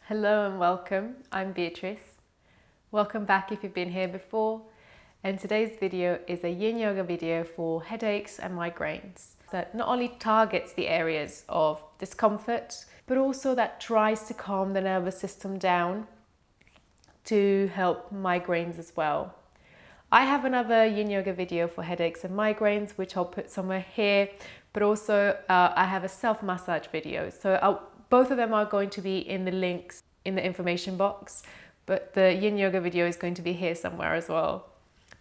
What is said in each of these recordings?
Hello and welcome, I'm Beatrice. Welcome back if you've been here before. And today's video is a Yin Yoga video for headaches and migraines. That not only targets the areas of discomfort, but also that tries to calm the nervous system down to help migraines as well. I have another Yin Yoga video for headaches and migraines, which I'll put somewhere here, but also I have a self-massage video. So both of them are going to be in the links in the information box, but the Yin Yoga video is going to be here somewhere as well.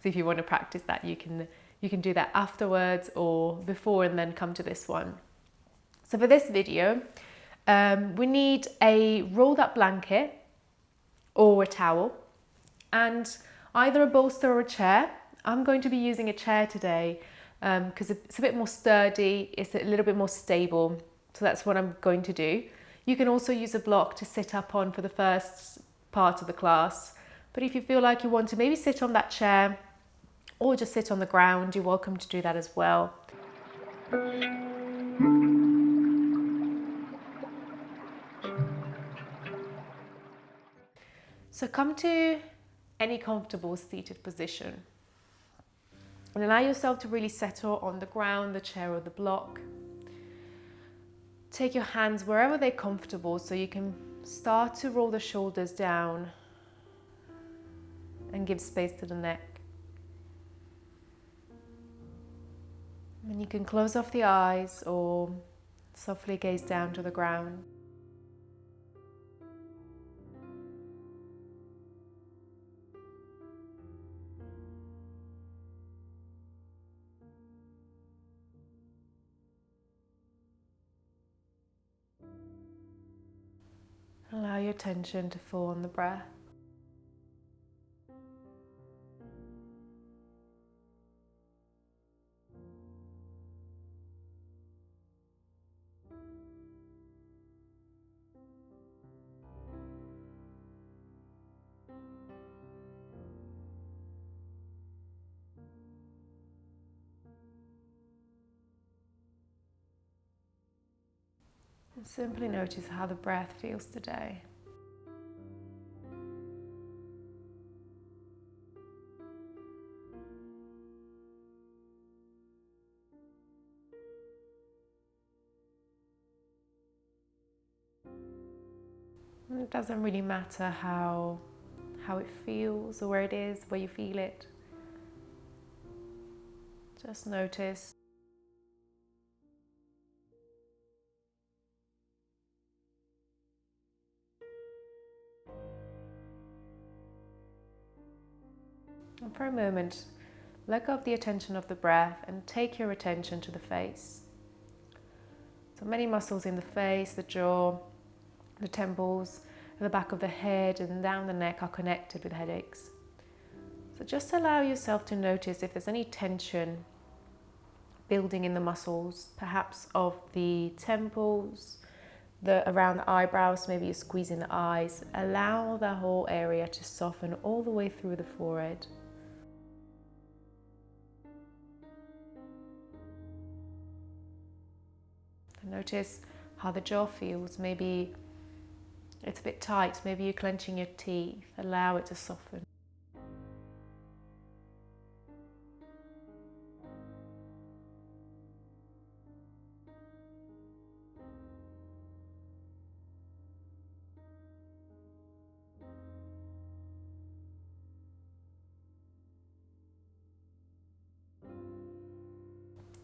So if you want to practice that, you can do that afterwards or before and then come to this one. So for this video, we need a rolled up blanket or a towel and either a bolster or a chair. I'm going to be using a chair today because it's a bit more sturdy, it's a little bit more stable. So that's what I'm going to do. You can also use a block to sit up on for the first part of the class. But if you feel like you want to maybe sit on that chair or just sit on the ground, you're welcome to do that as well. So come to any comfortable seated position and allow yourself to really settle on the ground, the chair or the block. Take your hands wherever they're comfortable so you can start to roll the shoulders down and give space to the neck. And you can close off the eyes or softly gaze down to the ground. Allow your attention to fall on the breath. And simply notice how the breath feels today. And it doesn't really matter how it feels or where it is, where you feel it. Just notice. And for a moment, let go of the attention of the breath and take your attention to the face. So many muscles in the face, the jaw, the temples, the back of the head and down the neck are connected with headaches. So just allow yourself to notice if there's any tension building in the muscles, perhaps of the temples, around the eyebrows, maybe you're squeezing the eyes. Allow the whole area to soften all the way through the forehead. Notice how the jaw feels. Maybe it's a bit tight, maybe you're clenching your teeth. Allow it to soften.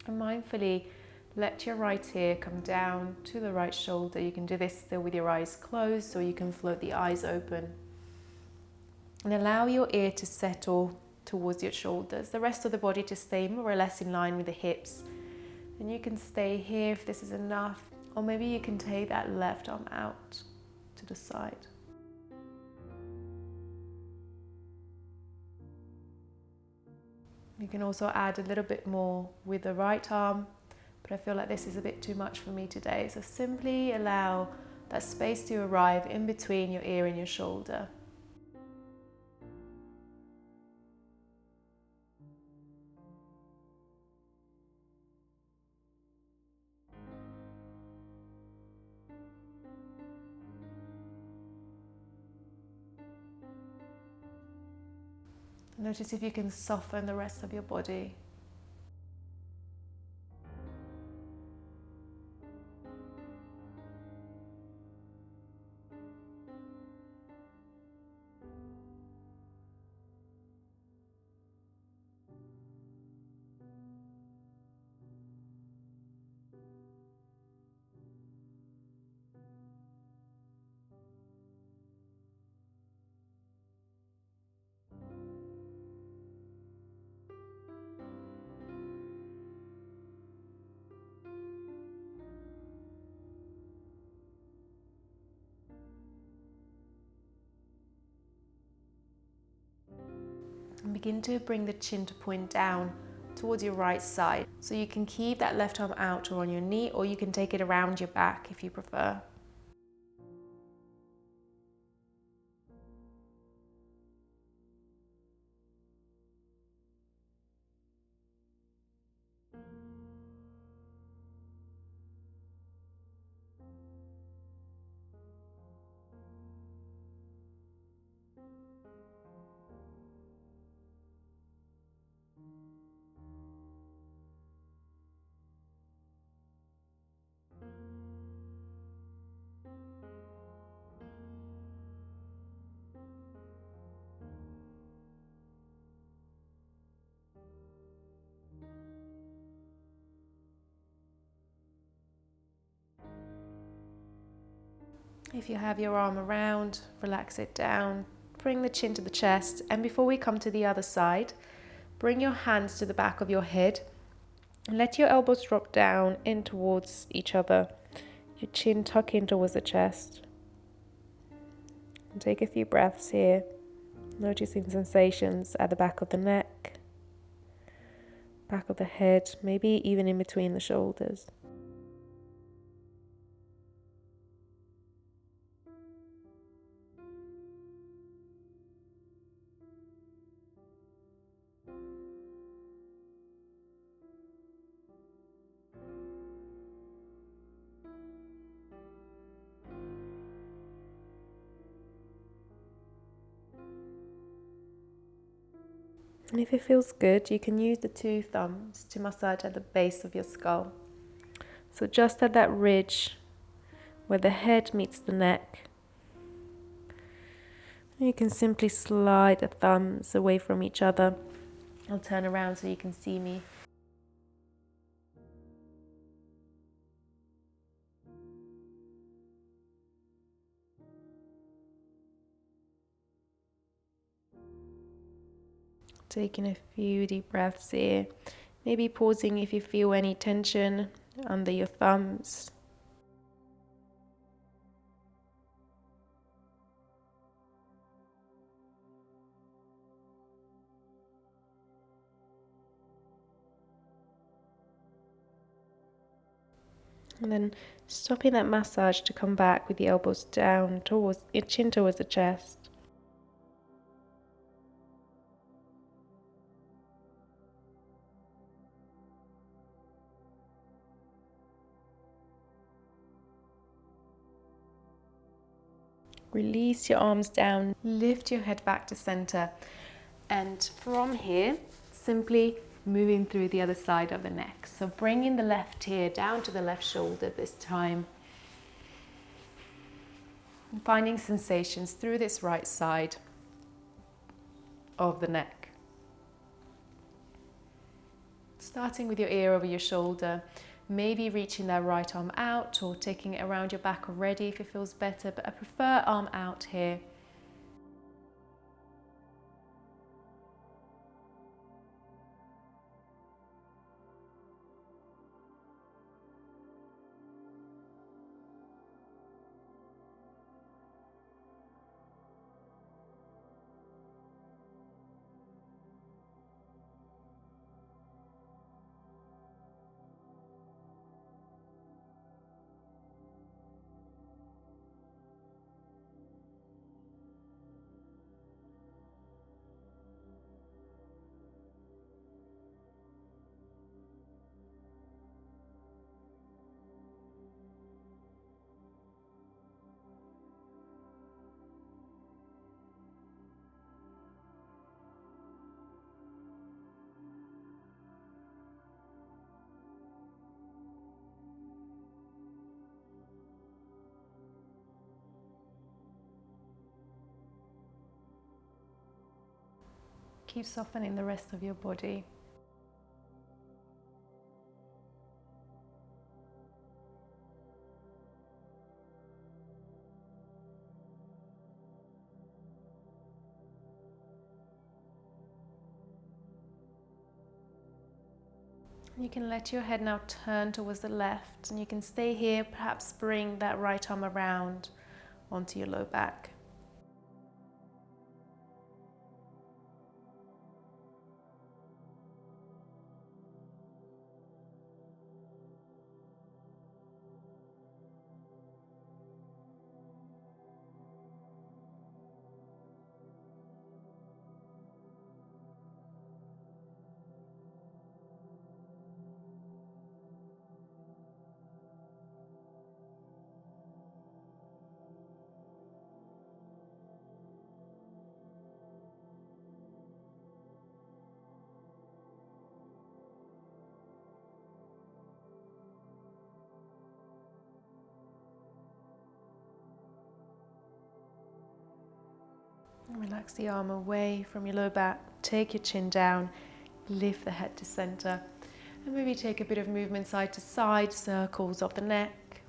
And mindfully let your right ear come down to the right shoulder. You can do this still with your eyes closed, or you can float the eyes open. And allow your ear to settle towards your shoulders. The rest of the body to stay more or less in line with the hips. And you can stay here if this is enough. Or maybe you can take that left arm out to the side. You can also add a little bit more with the right arm. But I feel like this is a bit too much for me today. So simply allow that space to arrive in between your ear and your shoulder. Notice if you can soften the rest of your body. And begin to bring the chin to point down towards your right side. So you can keep that left arm out or on your knee, or you can take it around your back if you prefer. If you have your arm around, relax it down, bring the chin to the chest, and before we come to the other side, bring your hands to the back of your head and let your elbows drop down in towards each other. Your chin tuck in towards the chest. And take a few breaths here, noticing sensations at the back of the neck, back of the head, maybe even in between the shoulders. And if it feels good, you can use the two thumbs to massage at the base of your skull. So just at that ridge where the head meets the neck, you can simply slide the thumbs away from each other. I'll turn around so you can see me. Taking a few deep breaths here. Maybe pausing if you feel any tension under your thumbs. And then stopping that massage to come back with the elbows down towards your chin towards the chest. Release your arms down, lift your head back to center, and from here, simply moving through the other side of the neck. So bringing the left ear down to the left shoulder this time. And finding sensations through this right side of the neck. Starting with your ear over your shoulder, maybe reaching that right arm out or taking it around your back already if it feels better, but I prefer arm out here. Keep softening the rest of your body. You can let your head now turn towards the left, and you can stay here, perhaps bring that right arm around onto your low back. Relax the arm away from your low back, take your chin down, lift the head to center, and maybe take a bit of movement side to side, circles of the neck.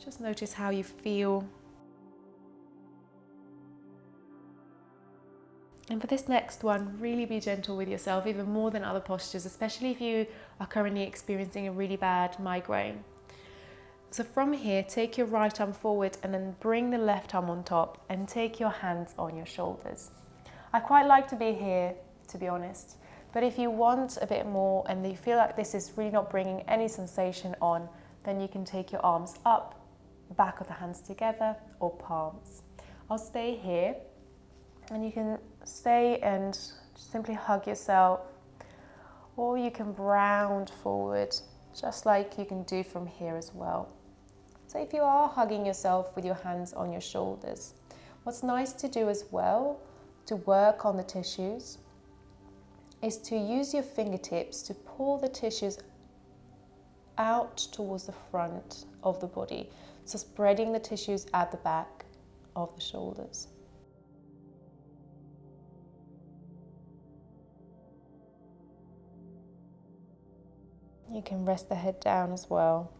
Just notice how you feel. And for this next one, really be gentle with yourself, even more than other postures, especially if you are currently experiencing a really bad migraine. So from here, take your right arm forward and then bring the left arm on top and take your hands on your shoulders. I quite like to be here, to be honest, but if you want a bit more and you feel like this is really not bringing any sensation on, then you can take your arms up, back of the hands together, or palms. I'll stay here, and you can stay and simply hug yourself, or you can round forward, just like you can do from here as well. So if you are hugging yourself with your hands on your shoulders, what's nice to do as well to work on the tissues is to use your fingertips to pull the tissues out towards the front of the body. So spreading the tissues at the back of the shoulders. You can rest the head down as well.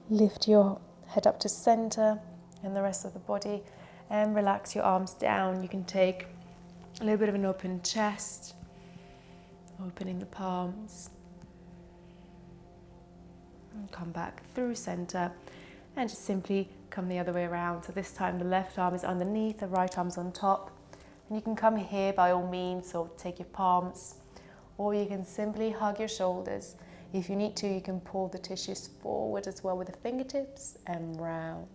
Lift your head up to center and the rest of the body, and relax your arms down. You can take a little bit of an open chest, opening the palms, and come back through center, and just simply come the other way around. So this time the left arm is underneath, the right arm's on top, and you can come here by all means, or take your palms, or you can simply hug your shoulders. If you need to, you can pull the tissues forward as well with the fingertips and round.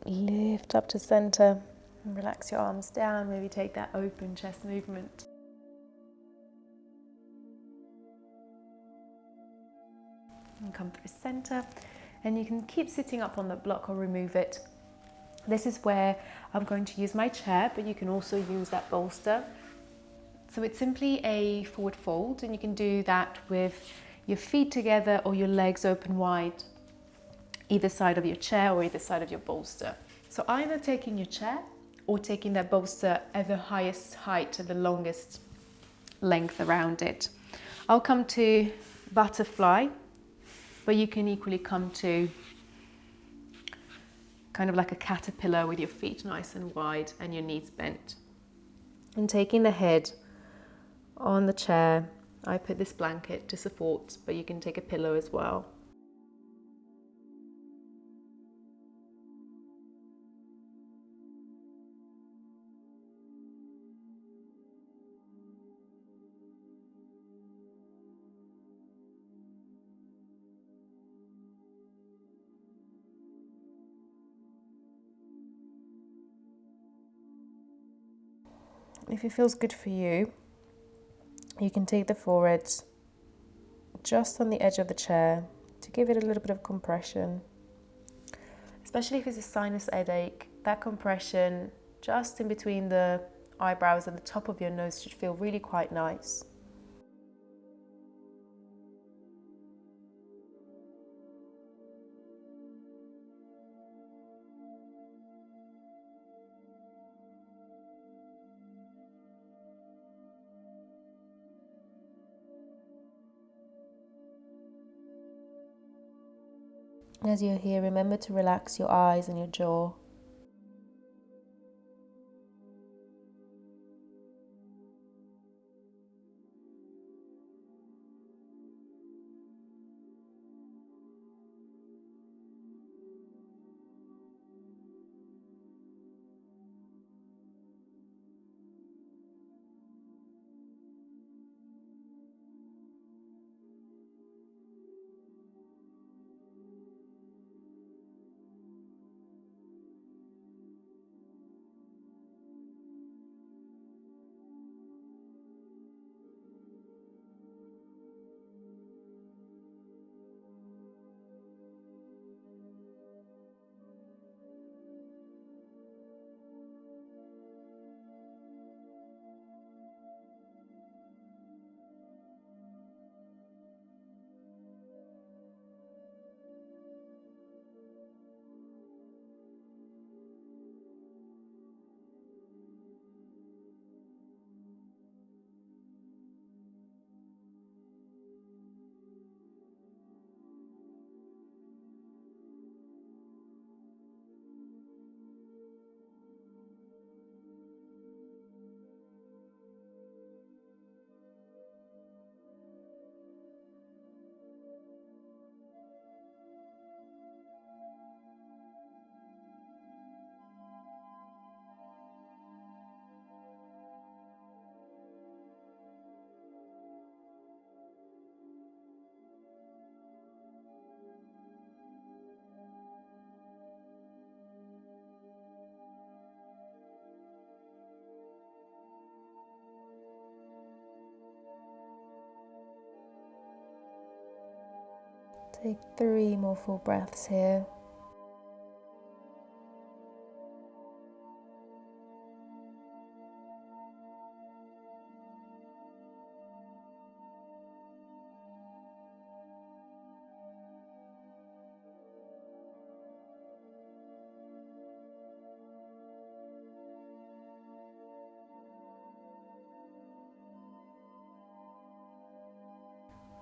Lift up to center and relax your arms down. Maybe take that open chest movement. And come through center. And you can keep sitting up on the block or remove it. This is where I'm going to use my chair, but you can also use that bolster. So it's simply a forward fold, and you can do that with your feet together or your legs open wide, either side of your chair or either side of your bolster. So either taking your chair or taking that bolster at the highest height and the longest length around it. I'll come to butterfly, but you can equally come to kind of like a caterpillar with your feet nice and wide and your knees bent. And taking the head on the chair, I put this blanket to support, but you can take a pillow as well. If it feels good for you, you can take the forehead just on the edge of the chair to give it a little bit of compression. Especially if it's a sinus headache, that compression just in between the eyebrows and the top of your nose should feel really quite nice. As you're here, remember to relax your eyes and your jaw. Take 3 more full breaths here.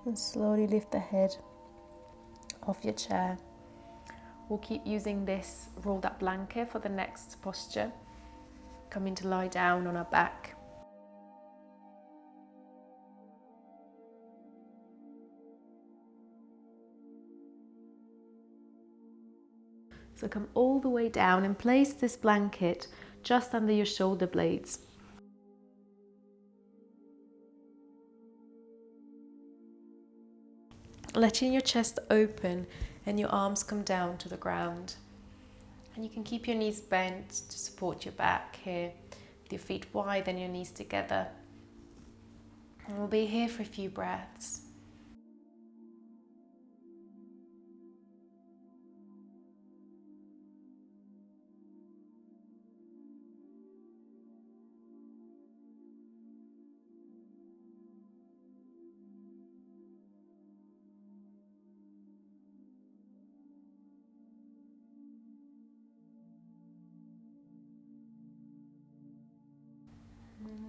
And slowly lift the head off your chair. We'll keep using this rolled up blanket for the next posture. Coming to lie down on our back. So come all the way down and place this blanket just under your shoulder blades. Letting your chest open and your arms come down to the ground. And you can keep your knees bent to support your back here, with your feet wide and your knees together. And we'll be here for a few breaths.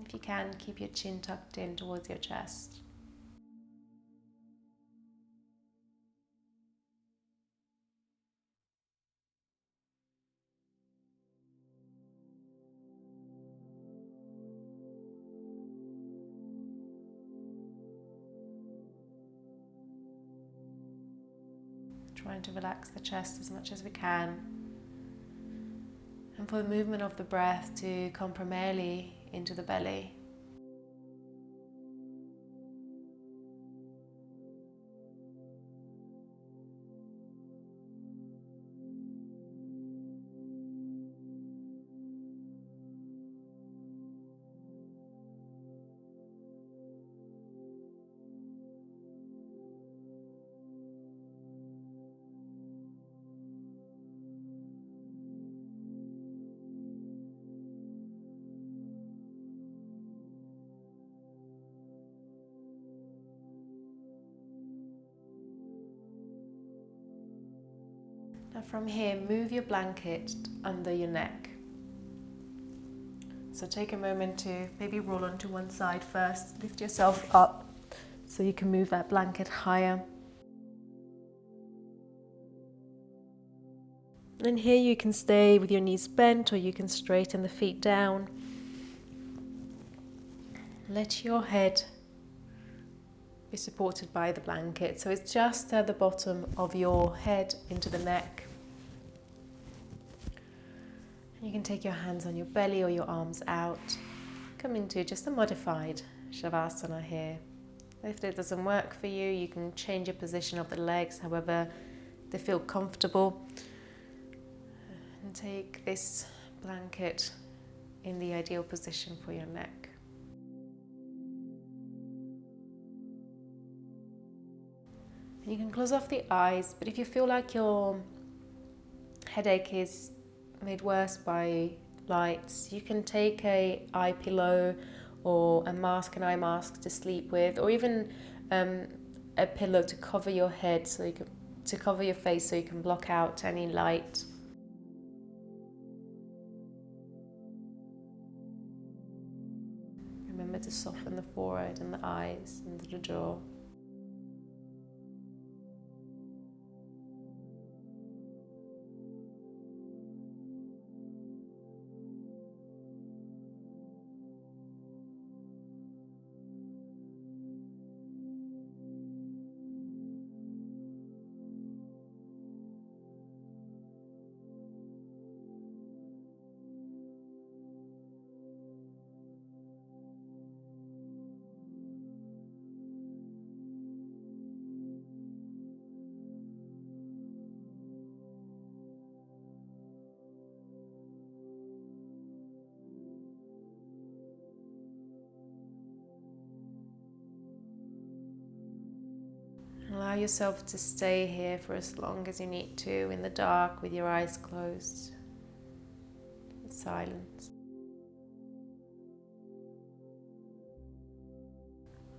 If you can, keep your chin tucked in towards your chest. Trying to relax the chest as much as we can. And for the movement of the breath to come primarily into the belly. Now from here, move your blanket under your neck. So take a moment to maybe roll onto one side first. Lift yourself up so you can move that blanket higher. And here you can stay with your knees bent, or you can straighten the feet down. Let your head be supported by the blanket. So it's just at the bottom of your head into the neck. You can take your hands on your belly or your arms out. Come into just a modified Shavasana here. If it doesn't work for you, you can change your position of the legs however they feel comfortable. And take this blanket in the ideal position for your neck. And you can close off the eyes, but if you feel like your headache is made worse by lights, you can take a eye pillow or a mask, an eye mask to sleep with, or even a pillow to cover your head, to cover your face so you can block out any light. Remember to soften the forehead and the eyes and the jaw. Allow yourself to stay here for as long as you need to in the dark with your eyes closed, in silence.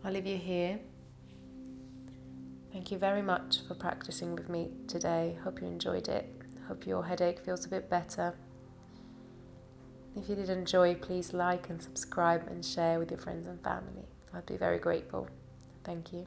I'll leave you here. Thank you very much for practicing with me today. Hope you enjoyed it. Hope your headache feels a bit better. If you did enjoy, please like and subscribe and share with your friends and family. I'd be very grateful. Thank you.